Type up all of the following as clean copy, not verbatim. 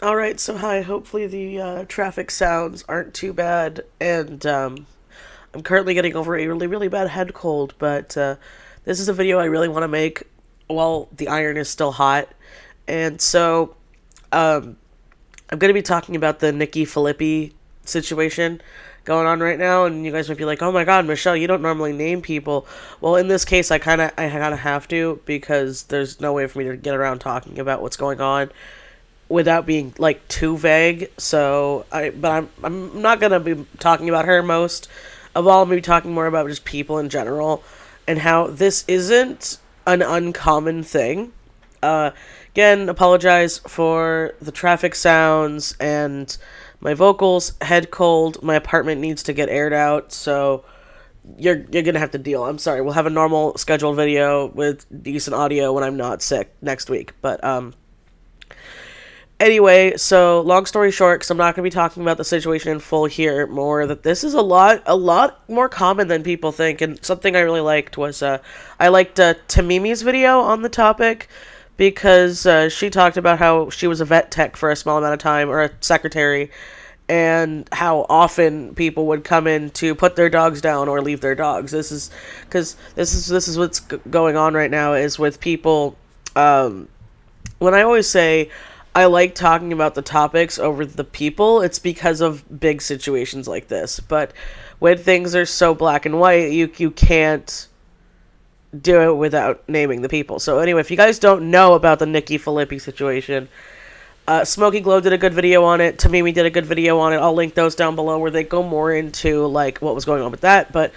Alright, so hi, hopefully the traffic sounds aren't too bad, and I'm currently getting over a really, really bad head cold, but this is a video I really want to make while the iron is still hot, and so I'm going to be talking about the Nikki Phillippi situation going on right now, and you guys might be like, "Oh my God, Michelle, you don't normally name people." Well, in this case, I kind of have to because there's no way for me to get around talking about what's going on without being like too vague. But I'm not gonna be talking about her most of all. I'm gonna be talking more about just people in general and how this isn't an uncommon thing. Uh, Again, apologize for the traffic sounds and my vocals. Head cold. My apartment needs to get aired out, so you're gonna have to deal. I'm sorry. We'll have a normal scheduled video with decent audio when I'm not sick next week. But anyway, so long story short, because I'm not going to be talking about the situation in full here, more that this is a lot more common than people think, and something I really liked was I liked TehMimi's video on the topic because she talked about how she was a vet tech for a small amount of time, or a secretary, and how often people would come in to put their dogs down or leave their dogs. This is because this is what's going on right now is with people. When I always say I like talking about the topics over the people, it's because of big situations like this. But when things are so black and white, you can't do it without naming the people. So anyway, if you guys don't know about the Nikki Phillippi situation, SmokeyGlow did a good video on it. TehMimi did a good video on it. I'll link those down below where they go more into like what was going on with that. But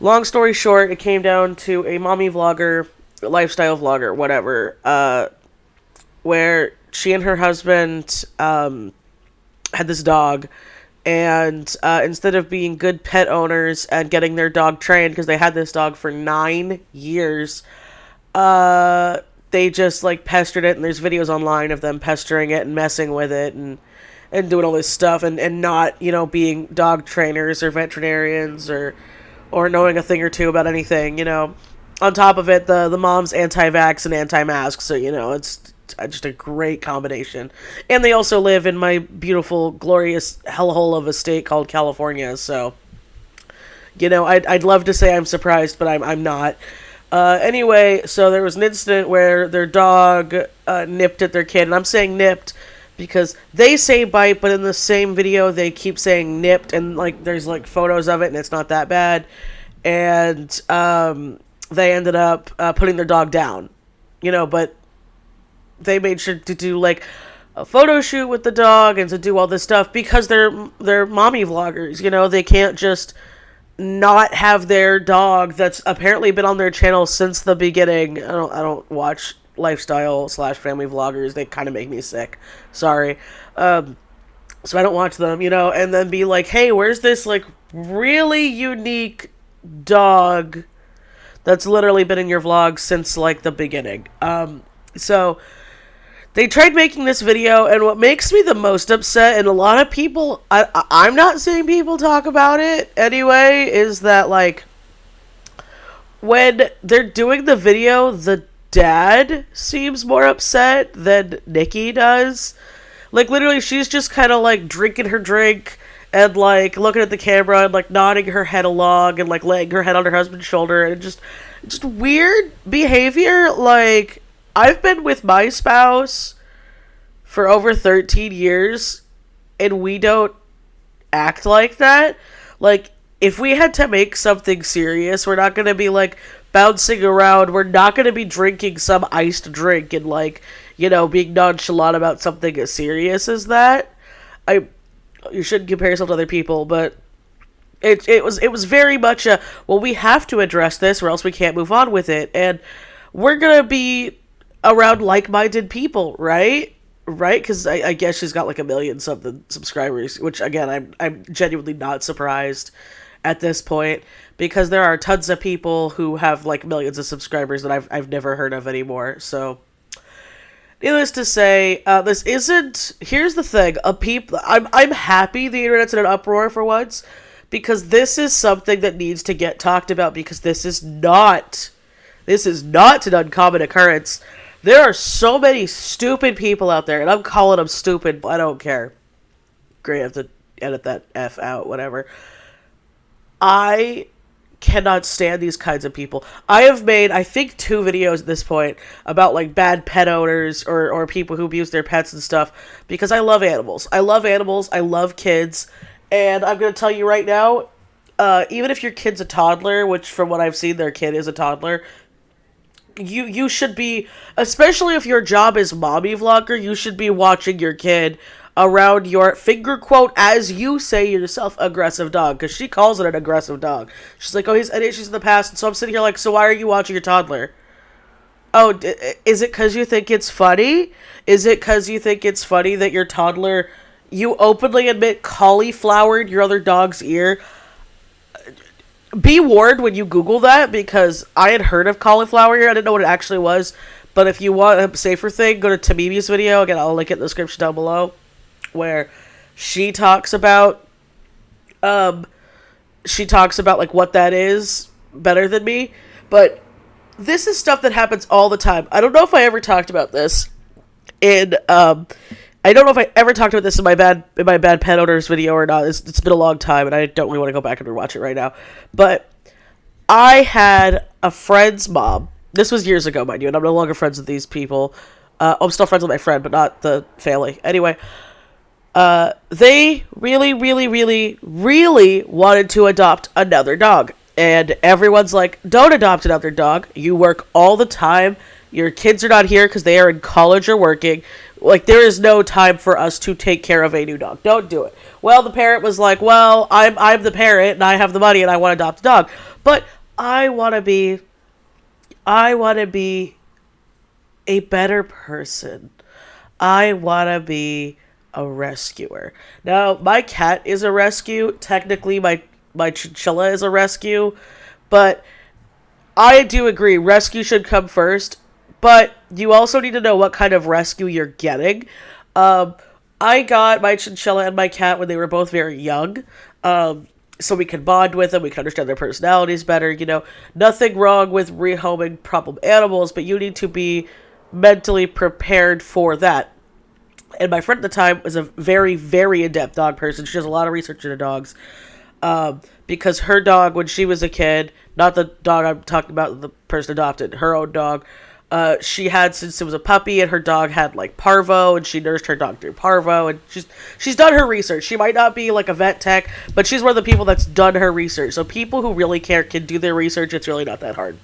long story short, it came down to a mommy vlogger, lifestyle vlogger, whatever, where she and her husband had this dog, and instead of being good pet owners and getting their dog trained, because they had this dog for 9 years, they just like pestered it, and there's videos online of them pestering it and messing with it and doing all this stuff, and not, being dog trainers or veterinarians or knowing a thing or two about anything. On top of it, the mom's anti-vax and anti-mask, so it's just a great combination. And they also live in my beautiful, glorious hellhole of a state called California, so I'd love to say I'm surprised, but I'm not. Anyway, so there was an incident where their dog nipped at their kid, and I'm saying nipped because they say bite, but in the same video they keep saying nipped, and like there's like photos of it, and it's not that bad. And they ended up putting their dog down, but they made sure to do like a photo shoot with the dog and to do all this stuff because they're mommy vloggers. They can't just not have their dog that's apparently been on their channel since the beginning. I don't watch lifestyle/family vloggers. They kind of make me sick. Sorry. So I don't watch them, and then be like, hey, where's this like really unique dog that's literally been in your vlog since like the beginning. So they tried making this video, and what makes me the most upset, and a lot of people, I'm not seeing people talk about it anyway, is that like when they're doing the video, the dad seems more upset than Nikki does. Like literally, she's just kind of like drinking her drink and like looking at the camera and like nodding her head along and like laying her head on her husband's shoulder, and just weird behavior. Like, I've been with my spouse for over 13 years, and we don't act like that. Like, if we had to make something serious, we're not going to be, like, bouncing around. We're not going to be drinking some iced drink and, like, being nonchalant about something as serious as that. You shouldn't compare yourself to other people, but it was very much a, well, we have to address this or else we can't move on with it. And we're going to be around like-minded people, right? Right? Because I guess she's got like 1 million something subscribers, which again, I'm genuinely not surprised at this point, because there are tons of people who have like millions of subscribers that I've never heard of anymore. So needless to say, this isn't. Here's the thing: I'm happy the internet's in an uproar for once, because this is something that needs to get talked about, because this is not an uncommon occurrence There are so many stupid people out there, and I'm calling them stupid. I don't care. Great, I have to edit that F out, whatever. I cannot stand these kinds of people. I have made, I think, 2 videos at this point about, like, bad pet owners or people who abuse their pets and stuff, because I love animals. I love animals. I love kids. And I'm going to tell you right now, even if your kid's a toddler, which from what I've seen, their kid is a toddler, you should be, especially if your job is mommy vlogger, you should be watching your kid around your, finger quote, as you say yourself, aggressive dog, because she calls it an aggressive dog. She's like, oh, he's had issues in the past, and so I'm sitting here like, so why are you watching your toddler? Oh, is it because you think it's funny? Is it because you think it's funny that your toddler, you openly admit, cauliflowered your other dog's ear? Be warned when you Google that, because I had heard of cauliflower ear. I didn't know what it actually was. But if you want a safer thing, go to TehMimi's video. Again, I'll link it in the description down below, where she talks about, like, what that is better than me. But this is stuff that happens all the time. I don't know if I ever talked about this in, I don't know if I ever talked about this in my bad pet owners video or not. It's been a long time, and I don't really want to go back and rewatch it right now. But I had a friend's mom. This was years ago, mind you, and I'm no longer friends with these people. I'm still friends with my friend, but not the family. Anyway, they really, really, really, really wanted to adopt another dog. And everyone's like, don't adopt another dog. You work all the time. Your kids are not here because they are in college or working. Like, there is no time for us to take care of a new dog. Don't do it. Well, the parent was like, well, I'm the parent and I have the money and I want to adopt a dog. But I want to be a better person. I want to be a rescuer. Now, my cat is a rescue. Technically, my chinchilla is a rescue. But I do agree, rescue should come first. But you also need to know what kind of rescue you're getting. I got my chinchilla and my cat when they were both very young. So we could bond with them. We could understand their personalities better. You know, nothing wrong with rehoming problem animals, but you need to be mentally prepared for that. And my friend at the time was a very, very in-depth dog person. She does a lot of research into dogs. Because her dog, when she was a kid, not the dog I'm talking about, the person adopted, her own dog, she had since it was a puppy, and her dog had, like, parvo, and she nursed her dog through parvo, and she's done her research. She might not be, like, a vet tech, but she's one of the people that's done her research. So people who really care can do their research. It's really not that hard.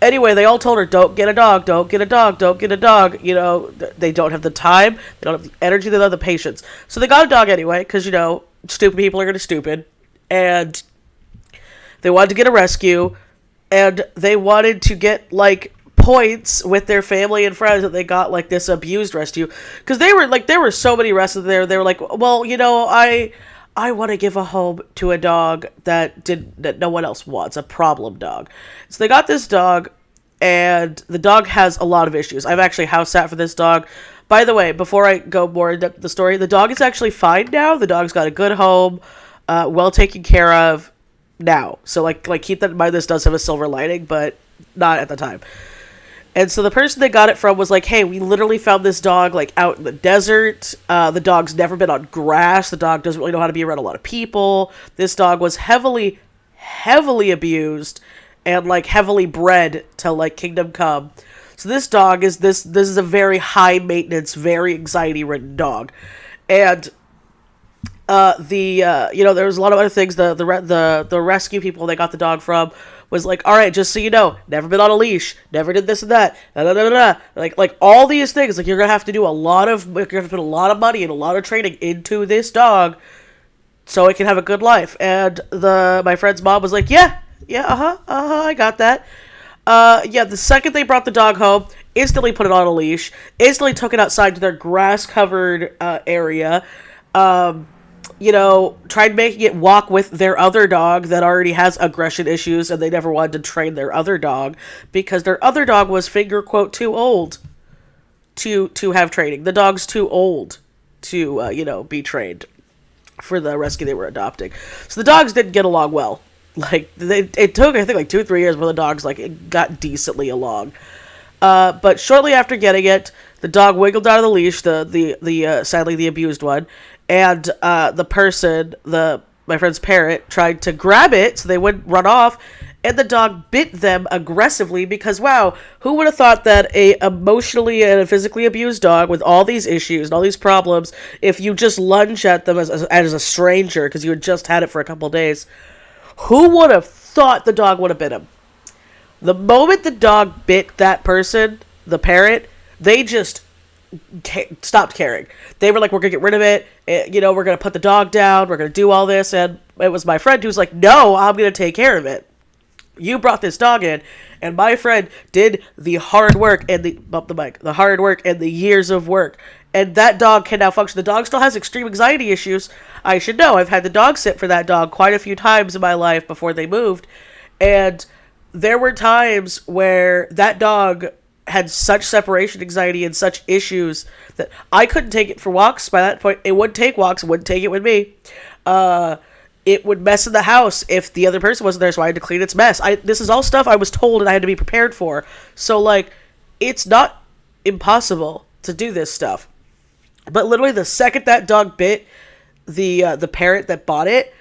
Anyway, they all told her, don't get a dog, don't get a dog, don't get a dog. You know, they don't have the time, they don't have the energy, they don't have the patience. So they got a dog anyway, because, you know, stupid people are going to stupid. And they wanted to get a rescue, and they wanted to get, like, points with their family and friends that they got, like, this abused rescue. Because they were, like, there were so many rescues there. They were like, well, you know, I want to give a home to a dog that no one else wants, a problem dog. So they got this dog, and the dog has a lot of issues. I've actually house sat for this dog. By the way, before I go more into the story, the dog is actually fine now. The dog's got a good home, well taken care of now. So, like keep that in mind. This does have a silver lining, but not at the time. And so the person they got it from was like, hey, we literally found this dog, like, out in the desert. The dog's never been on grass. The dog doesn't really know how to be around a lot of people. This dog was heavily, heavily abused and, like, heavily bred to, like, Kingdom Come. So this dog is, this is a very high maintenance, very anxiety ridden dog. And, you know, there was a lot of other things. The rescue people they got the dog from was like, all right, just so you know, never been on a leash, never did this and that, like all these things. Like, you're gonna have to do you're gonna put a lot of money and a lot of training into this dog so it can have a good life. And my friend's mom was like, yeah, I got that. Yeah, the second they brought the dog home, instantly put it on a leash, instantly took it outside to their grass-covered area, you know, tried making it walk with their other dog that already has aggression issues, and they never wanted to train their other dog because their other dog was, finger quote, too old to have training. The dog's too old to, you know, be trained for the rescue they were adopting. So the dogs didn't get along well. Like, it took, I think, like 2-3 years where the dogs, like, it got decently along. But shortly after getting it, the dog wiggled out of the leash, the sadly the abused one, and the person, my friend's parrot, tried to grab it so they wouldn't run off, and the dog bit them aggressively because, wow, who would have thought that a emotionally and physically abused dog with all these issues and all these problems, if you just lunge at them as a stranger because you had just had it for a couple days, who would have thought the dog would have bit him? The moment the dog bit that person, the parrot, they just stopped caring. They were like, we're going to get rid of it. We're going to put the dog down. We're going to do all this. And it was my friend who was like, no, I'm going to take care of it. You brought this dog in. And my friend did the hard work and the hard work and the years of work. And that dog can now function. The dog still has extreme anxiety issues. I should know. I've had the dog sit for that dog quite a few times in my life before they moved. And there were times where that dog had such separation anxiety and such issues that I couldn't take it for walks. By that point, it wouldn't take walks. It wouldn't take it with me. It would mess in the house if the other person wasn't there, so I had to clean its mess. This is all stuff I was told and I had to be prepared for. So, like, it's not impossible to do this stuff. But literally the second that dog bit the parrot that bought it,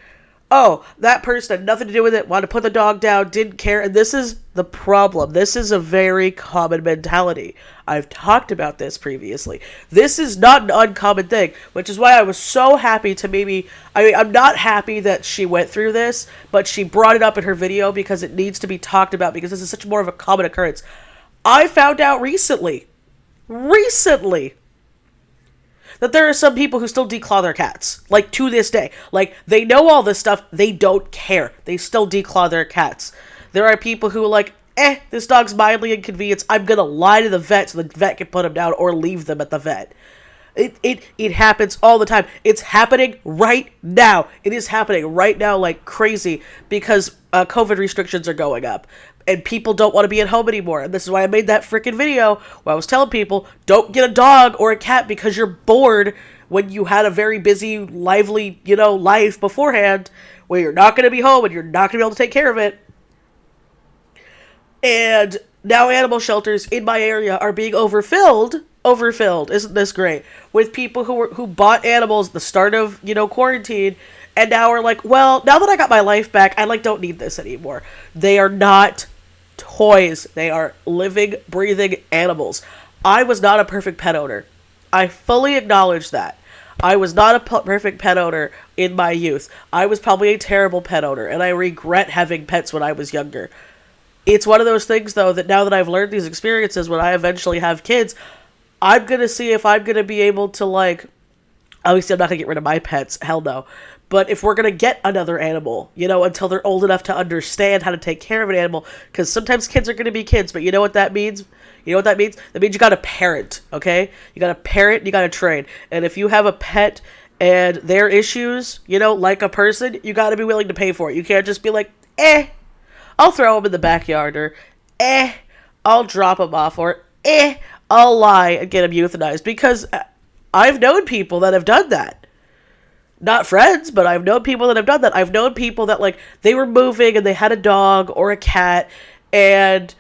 oh, that person had nothing to do with it, wanted to put the dog down, didn't care. And this is the problem. This is a very common mentality. I've talked about this previously. This is not an uncommon thing, which is why I was so happy to I'm not happy that she went through this, but she brought it up in her video because it needs to be talked about because this is such more of a common occurrence. I found out recently, that there are some people who still declaw their cats. Like, to this day. Like, they know all this stuff. They don't care. They still declaw their cats. There are people who are like, this dog's mildly inconvenienced. I'm gonna lie to the vet so the vet can put him down or leave them at the vet. It happens all the time. It's happening right now. It is happening right now like crazy because COVID restrictions are going up. And people don't want to be at home anymore. And this is why I made that freaking video where I was telling people, don't get a dog or a cat because you're bored when you had a very busy, lively, life beforehand where you're not going to be home and you're not going to be able to take care of it. And now animal shelters in my area are being overfilled. Isn't this great? With people who bought animals at the start of, quarantine and now are like, well, now that I got my life back, I don't need this anymore. They are not toys. They are living, breathing animals. I was not a perfect pet owner. I fully acknowledge that. I was not a perfect pet owner in my youth. I was probably a terrible pet owner, and I regret having pets when I was younger. It's one of those things, though, that now that I've learned these experiences, when I eventually have kids, I'm going to see if I'm going to be able to, obviously I'm not going to get rid of my pets, hell no. But if we're going to get another animal, until they're old enough to understand how to take care of an animal, because sometimes kids are going to be kids, but you know what that means? That means you got to parent, okay? You got to parent, you got to train. And if you have a pet and their issues, like a person, you got to be willing to pay for it. You can't just be like, I'll throw them in the backyard, or I'll drop them off, or I'll lie and get them euthanized. Because I've known people that have done that. Not friends, but I've known people that have done that. I've known people that, they were moving and they had a dog or a cat, and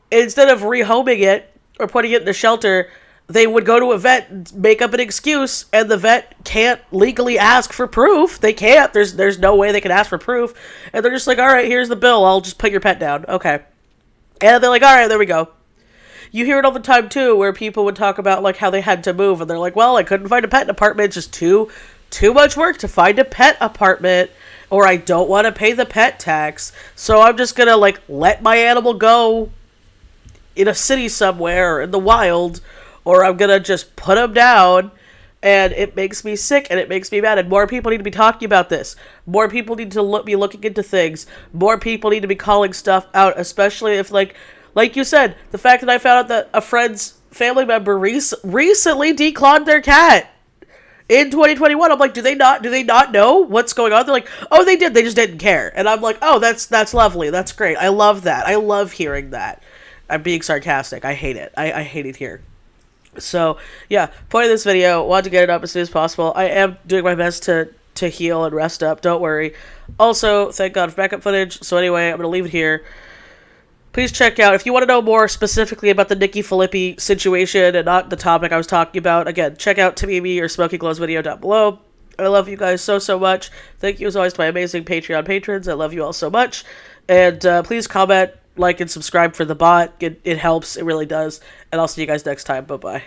instead of rehoming it or putting it in a shelter, they would go to a vet and make up an excuse, and the vet can't legally ask for proof. They can't. There's no way they can ask for proof. And they're just like, all right, here's the bill. I'll just put your pet down. Okay. And they're like, all right, there we go. You hear it all the time, too, where people would talk about, how they had to move, and they're like, well, I couldn't find a pet apartment. It's just too much work to find a pet apartment, or I don't want to pay the pet tax, so I'm just gonna, let my animal go in a city somewhere, or in the wild, or I'm gonna just put him down, and it makes me sick, and it makes me mad, and more people need to be talking about this. More people need to be looking into things. More people need to be calling stuff out, especially if, like you said, the fact that I found out that a friend's family member recently declawed their cat in 2021. I'm like, do they not know what's going on? They're like, oh, they did. They just didn't care. And I'm like, oh, that's lovely. That's great. I love that. I love hearing that. I'm being sarcastic. I hate it. I hate it here. So, yeah, point of this video, want to get it up as soon as possible. I am doing my best to heal and rest up. Don't worry. Also, thank God for backup footage. So anyway, I'm going to leave it here. Please check out, if you want to know more specifically about the Nikki Phillippi situation and not the topic I was talking about, again, check out TehMimi or SmokeyGlow's video down below. I love you guys so, so much. Thank you as always to my amazing Patreon patrons. I love you all so much. And please comment, like, and subscribe for the bot. It helps. It really does. And I'll see you guys next time. Bye-bye.